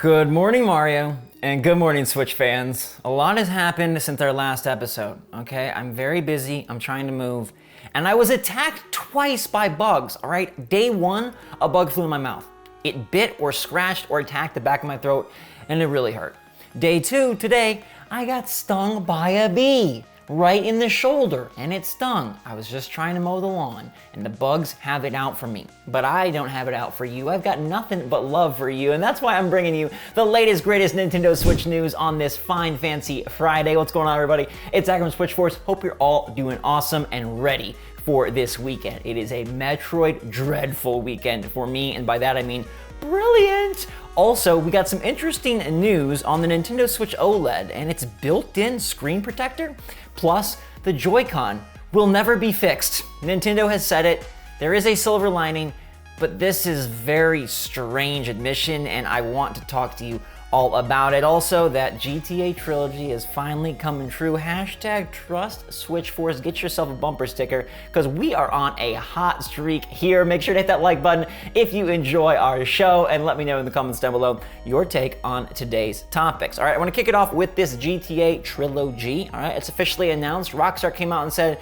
Good morning, Mario, and good morning, Switch fans. A lot has happened since our last episode, okay? I'm very busy, I'm trying to move, and I was attacked twice by bugs, all right? Day one, a bug flew in my mouth. It bit or scratched or attacked the back of my throat, and it really hurt. Day two, today, I got stung by a bee right in the shoulder, and it stung. I was just trying to mow the lawn, and the bugs have it out for me. But I don't have it out for you. I've got nothing but love for you, and that's why I'm bringing you the latest, greatest Nintendo Switch news on this fine, fancy Friday. What's going on, everybody? It's Zach from SwitchForce. Hope you're all doing awesome and ready for this weekend. It is a Metroid Dreadful weekend for me, and by that I mean brilliant. Also, we got some interesting news on the Nintendo Switch OLED and its built-in screen protector, plus the Joy-Con will never be fixed. Nintendo has said it, there is a silver lining, but this is very strange admission, and I want to talk to you all about it. Also, that GTA Trilogy is finally coming true. Hashtag trust SwitchForce. Get yourself a bumper sticker because we are on a hot streak here. Make sure to hit that like button if you enjoy our show, and let me know in the comments down below your take on today's topics. All right, I want to kick it off with this GTA Trilogy. All right, it's officially announced. Rockstar came out and said,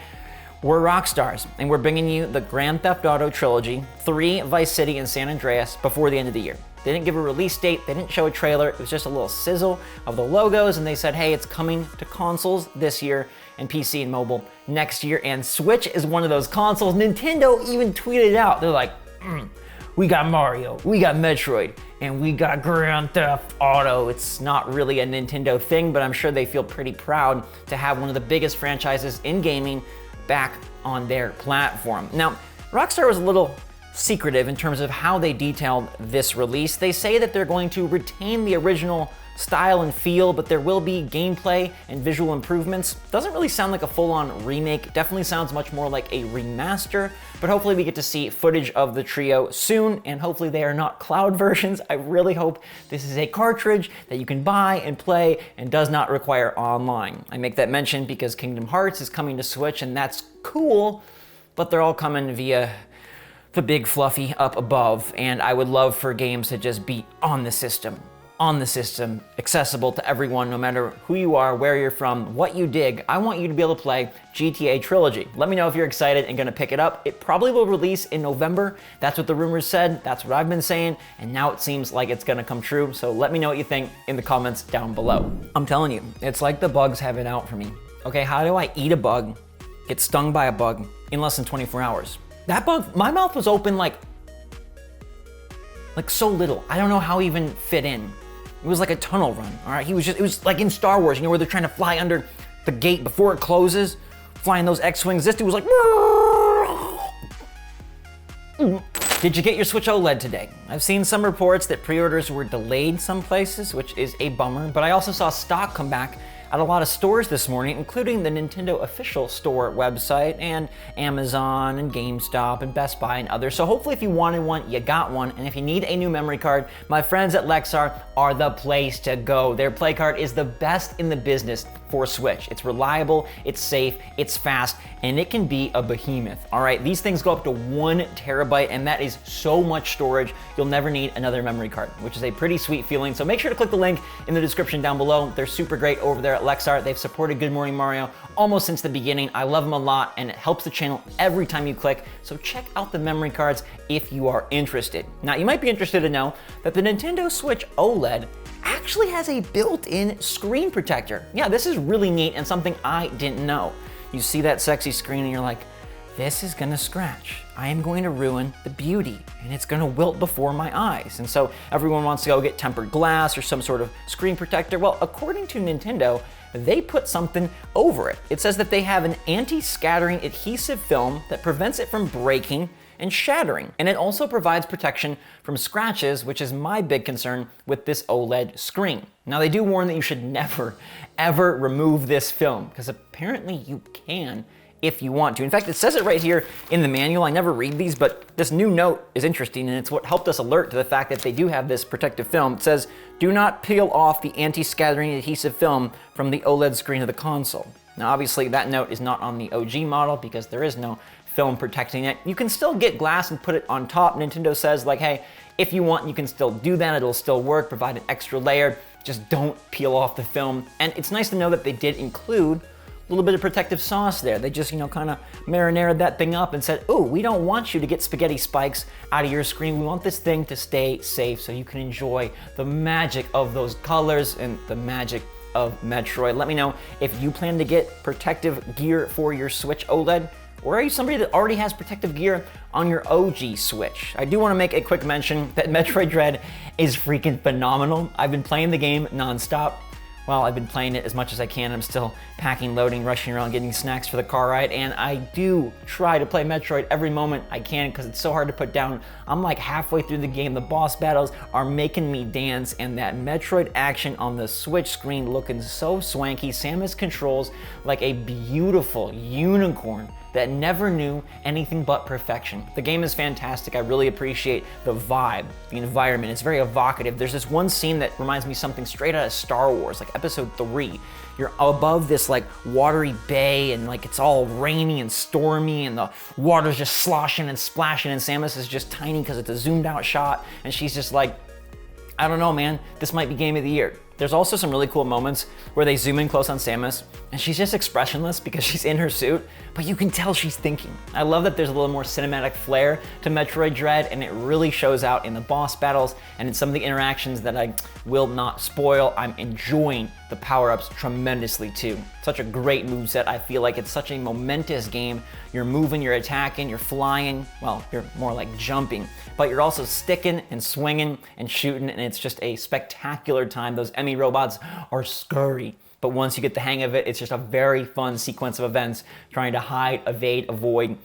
we're rock stars, and we're bringing you the Grand Theft Auto Trilogy, 3 Vice City and San Andreas before the end of the year. They didn't give a release date, they didn't show a trailer, it was just a little sizzle of the logos, and they said, hey, it's coming to consoles this year and PC and mobile next year, and Switch is one of those consoles. Nintendo even tweeted out, they're like, we got Mario, we got Metroid, and we got Grand Theft Auto. It's not really a Nintendo thing, but I'm sure they feel pretty proud to have one of the biggest franchises in gaming back on their platform. Now, Rockstar was a little secretive in terms of how they detailed this release. They say that they're going to retain the original style and feel, but there will be gameplay and visual improvements. Doesn't really sound like a full-on remake, definitely sounds much more like a remaster, but hopefully we get to see footage of the trio soon, and hopefully they are not cloud versions. I really hope this is a cartridge that you can buy and play and does not require online. I make that mention because Kingdom Hearts is coming to Switch, and that's cool, but they're all coming via the big fluffy up above, and I would love for games to just be on the system, accessible to everyone, no matter who you are, where you're from, what you dig. I want you to be able to play GTA Trilogy. Let me know if you're excited and gonna pick it up. It probably will release in November. That's what the rumors said, that's what I've been saying, and now it seems like it's gonna come true, so let me know what you think in the comments down below. I'm telling you, it's like the bugs have it out for me. Okay, how do I eat a bug, get stung by a bug in less than 24 hours? That bug, my mouth was open like so little. I don't know how he even fit in. It was like a tunnel run, all right? It was like in Star Wars, you know, where they're trying to fly under the gate before it closes, flying those X-Wings. This dude was like, Did you get your Switch OLED today? I've seen some reports that pre-orders were delayed some places, which is a bummer, but I also saw stock come back at a lot of stores this morning, including the Nintendo official store website and Amazon and GameStop and Best Buy and others. So hopefully if you wanted one, you got one. And if you need a new memory card, my friends at Lexar are the place to go. Their Play Card is the best in the business for Switch. It's reliable, it's safe, it's fast, and it can be a behemoth. All right, these things go up to 1 terabyte, and that is so much storage, you'll never need another memory card, which is a pretty sweet feeling. So make sure to click the link in the description down below. They're super great over there at Lexar. They've supported Good Morning Mario almost since the beginning. I love them a lot, and it helps the channel every time you click. So check out the memory cards if you are interested. Now, you might be interested to know that the Nintendo Switch OLED actually has a built-in screen protector. Yeah, this is really neat and something I didn't know. You see that sexy screen and you're like, this is gonna scratch. I am going to ruin the beauty, and it's gonna wilt before my eyes. And so everyone wants to go get tempered glass or some sort of screen protector. Well, according to Nintendo, they put something over it. It says that they have an anti-scattering adhesive film that prevents it from breaking and shattering. And it also provides protection from scratches, which is my big concern with this OLED screen. Now, they do warn that you should never, ever remove this film, because apparently you can if you want to. In fact, it says it right here in the manual. I never read these, but this new note is interesting, and it's what helped us alert to the fact that they do have this protective film. It says, do not peel off the anti-scattering adhesive film from the OLED screen of the console. Now, obviously, that note is not on the OG model because there is no film protecting it. You can still get glass and put it on top. Nintendo says like, hey, if you want, you can still do that. It'll still work, provide an extra layer. Just don't peel off the film. And it's nice to know that they did include a little bit of protective sauce there. They just, kind of marinated that thing up and said, oh, we don't want you to get spaghetti spikes out of your screen. We want this thing to stay safe so you can enjoy the magic of those colors and the magic of Metroid. Let me know if you plan to get protective gear for your Switch OLED, or are you somebody that already has protective gear on your OG Switch? I do want to make a quick mention that Metroid Dread is freaking phenomenal. I've been playing the game nonstop. Well, I've been playing it as much as I can. I'm still packing, loading, rushing around, getting snacks for the car ride, and I do try to play Metroid every moment I can because it's so hard to put down. I'm like halfway through the game. The boss battles are making me dance, and that Metroid action on the Switch screen looking so swanky. Samus controls like a beautiful unicorn that never knew anything but perfection. The game is fantastic. I really appreciate the vibe, the environment. It's very evocative. There's this one scene that reminds me something straight out of Star Wars, like Episode 3. You're above this like watery bay and like it's all rainy and stormy and the water's just sloshing and splashing and Samus is just tiny because it's a zoomed out shot and she's just like, I don't know, man, this might be game of the year. There's also some really cool moments where they zoom in close on Samus and she's just expressionless because she's in her suit, but you can tell she's thinking. I love that there's a little more cinematic flair to Metroid Dread and it really shows out in the boss battles and in some of the interactions that I will not spoil. I'm enjoying the power-ups tremendously too. Such a great moveset. I feel like it's such a momentous game. You're moving, you're attacking, you're flying. Well, you're more like jumping, but you're also sticking and swinging and shooting, and it's just a spectacular time. Those Emmy robots are scary, but once you get the hang of it, it's just a very fun sequence of events trying to hide, evade, avoid,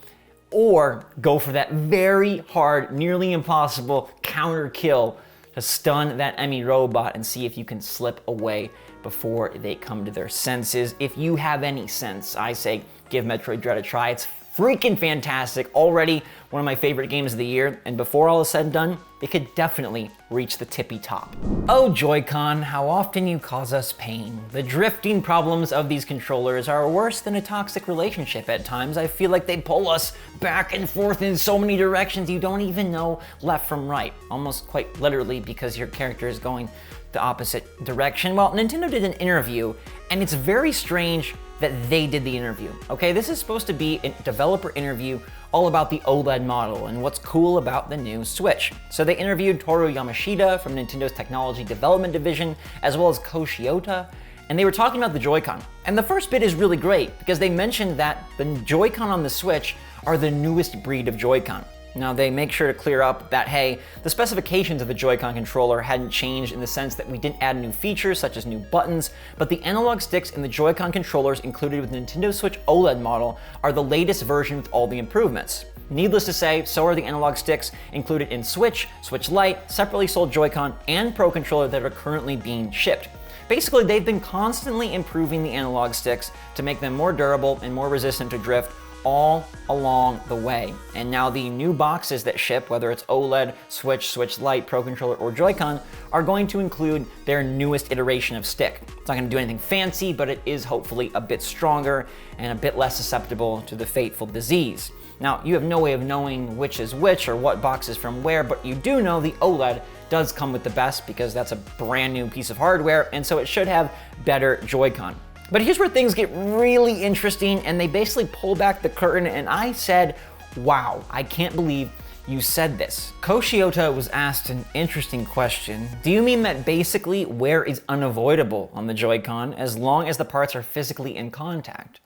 or go for that very hard, nearly impossible counter kill to stun that Emmy robot and see if you can slip away before they come to their senses. If you have any sense, I say give Metroid Dread a try. It's freaking fantastic. Already one of my favorite games of the year, and before all is said and done, it could definitely reach the tippy top. Oh Joy-Con, how often you cause us pain. The drifting problems of these controllers are worse than a toxic relationship at times. I feel like they pull us back and forth in so many directions you don't even know left from right. Almost quite literally because your character is going the opposite direction. Well, Nintendo did an interview, and it's very strange that they did the interview. Okay, this is supposed to be a developer interview all about the OLED model and what's cool about the new Switch. So they interviewed Toru Yamashita from Nintendo's Technology Development Division, as well as Ko Shiota, and they were talking about the Joy-Con. And the first bit is really great because they mentioned that the Joy-Con on the Switch are the newest breed of Joy-Con. Now they make sure to clear up that, hey, the specifications of the Joy-Con controller hadn't changed in the sense that we didn't add new features such as new buttons, but the analog sticks in the Joy-Con controllers included with the Nintendo Switch OLED model are the latest version with all the improvements. Needless to say, so are the analog sticks included in Switch, Switch Lite, separately sold Joy-Con, and Pro Controller that are currently being shipped. Basically, they've been constantly improving the analog sticks to make them more durable and more resistant to drift all along the way. And now the new boxes that ship, whether it's OLED, Switch, Switch Lite, Pro Controller, or Joy-Con, are going to include their newest iteration of stick. It's not going to do anything fancy, but it is hopefully a bit stronger and a bit less susceptible to the fateful disease. Now, you have no way of knowing which is which or what box is from where, but you do know the OLED does come with the best because that's a brand new piece of hardware, and so it should have better Joy-Con. But here's where things get really interesting, and they basically pull back the curtain, and I said, wow, I can't believe you said this. Ko Shiota was asked an interesting question. Do you mean that basically wear is unavoidable on the Joy-Con as long as the parts are physically in contact?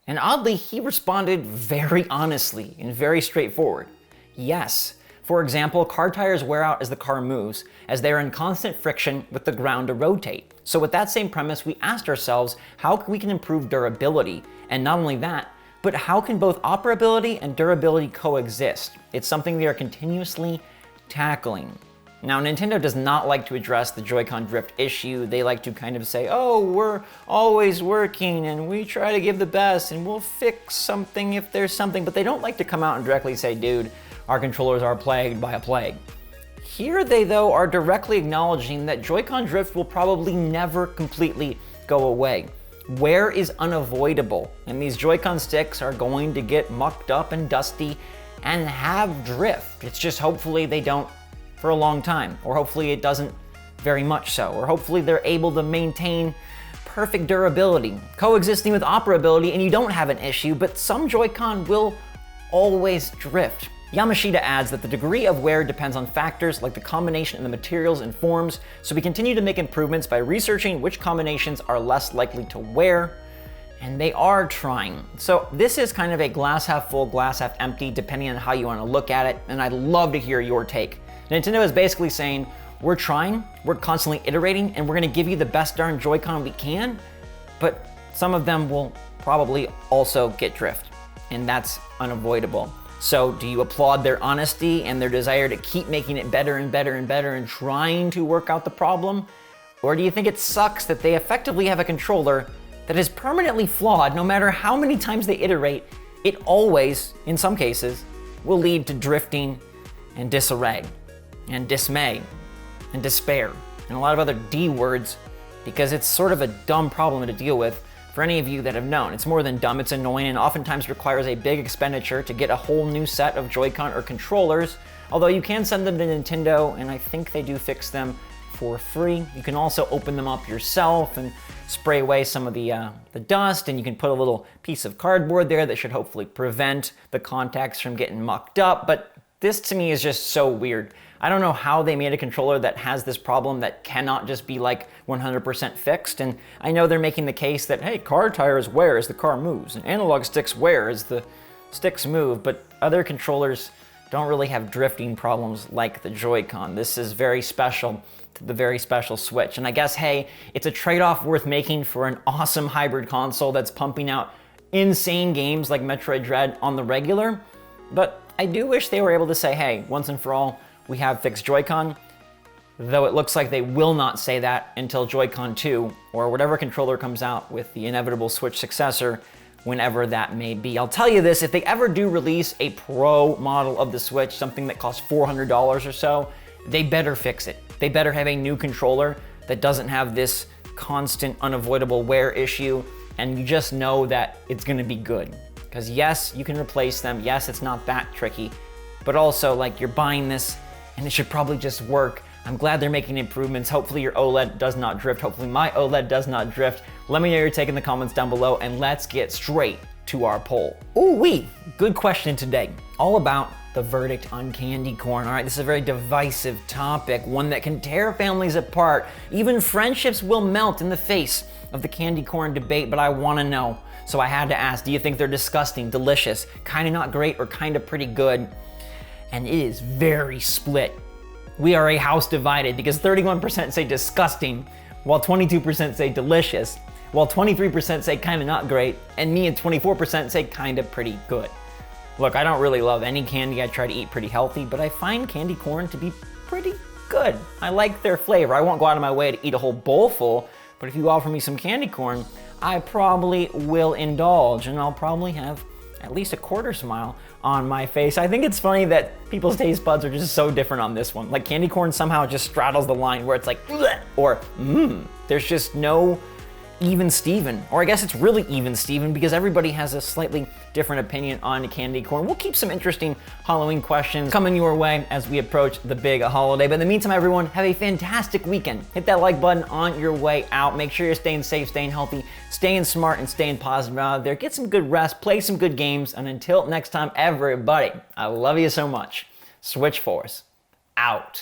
And oddly, he responded very honestly and very straightforward. Yes. For example, car tires wear out as the car moves, as they are in constant friction with the ground to rotate. So with that same premise, we asked ourselves how we can improve durability. And not only that, but how can both operability and durability coexist? It's something they are continuously tackling. Now, Nintendo does not like to address the Joy-Con drift issue. They like to kind of say, oh, we're always working and we try to give the best and we'll fix something if there's something, but they don't like to come out and directly say, dude, our controllers are plagued by a plague. Here they, though, are directly acknowledging that Joy-Con drift will probably never completely go away. Wear is unavoidable, and these Joy-Con sticks are going to get mucked up and dusty and have drift. It's just hopefully they don't for a long time, or hopefully it doesn't very much so, or hopefully they're able to maintain perfect durability, coexisting with operability, and you don't have an issue, but some Joy-Con will always drift. Yamashita adds that the degree of wear depends on factors like the combination of the materials and forms, so we continue to make improvements by researching which combinations are less likely to wear, and they are trying. So this is kind of a glass half full, glass half empty, depending on how you want to look at it, and I'd love to hear your take. Nintendo is basically saying, we're trying, we're constantly iterating, and we're gonna give you the best darn Joy-Con we can, but some of them will probably also get drift, and that's unavoidable. So do you applaud their honesty and their desire to keep making it better and better and better and trying to work out the problem? Or do you think it sucks that they effectively have a controller that is permanently flawed no matter how many times they iterate? It always, in some cases, will lead to drifting and disarray and dismay and despair and a lot of other D words, because it's sort of a dumb problem to deal with. For any of you that have known, it's more than dumb, it's annoying, and oftentimes requires a big expenditure to get a whole new set of Joy-Con or controllers, although you can send them to Nintendo, and I think they do fix them for free. You can also open them up yourself and spray away some of the dust, and you can put a little piece of cardboard there that should hopefully prevent the contacts from getting mucked up, but this to me is just so weird. I don't know how they made a controller that has this problem that cannot just be like 100% fixed. And I know they're making the case that, hey, car tires wear as the car moves, and analog sticks wear as the sticks move, but other controllers don't really have drifting problems like the Joy-Con. This is very special to the very special Switch. And I guess, hey, it's a trade-off worth making for an awesome hybrid console that's pumping out insane games like Metroid Dread on the regular. But I do wish they were able to say, hey, once and for all, we have fixed Joy-Con, though it looks like they will not say that until Joy-Con 2 or whatever controller comes out with the inevitable Switch successor, whenever that may be. I'll tell you this, if they ever do release a Pro model of the Switch, something that costs $400 or so, they better fix it. They better have a new controller that doesn't have this constant unavoidable wear issue, and you just know that it's gonna be good. Because yes, you can replace them, yes, it's not that tricky, but also like you're buying this and it should probably just work. I'm glad they're making improvements. Hopefully your OLED does not drift. Hopefully my OLED does not drift. Let me know your take in the comments down below, and let's get straight to our poll. Ooh-wee, good question today. All about the verdict on candy corn. All right, this is a very divisive topic, one that can tear families apart. Even friendships will melt in the face of the candy corn debate, but I wanna know. So I had to ask, do you think they're disgusting, delicious, kinda not great, or kinda pretty good? And it is very split. We are a house divided because 31% say disgusting, while 22% say delicious, while 23% say kinda not great, and me and 24% say kinda pretty good. Look, I don't really love any candy. I try to eat pretty healthy, but I find candy corn to be pretty good. I like their flavor. I won't go out of my way to eat a whole bowl full, but if you offer me some candy corn, I probably will indulge, and I'll probably have at least a quarter smile on my face. I think it's funny that people's taste buds are just so different on this one. Like candy corn somehow just straddles the line where it's like, bleh, or there's just no even Steven. Or I guess it's really even Steven because everybody has a slightly different opinion on candy corn. We'll keep some interesting Halloween questions coming your way as we approach the big holiday. But in the meantime, everyone, have a fantastic weekend. Hit that like button on your way out. Make sure you're staying safe, staying healthy, staying smart, and staying positive out there. Get some good rest, play some good games, and until next time, everybody, I love you so much. SwitchForce, out.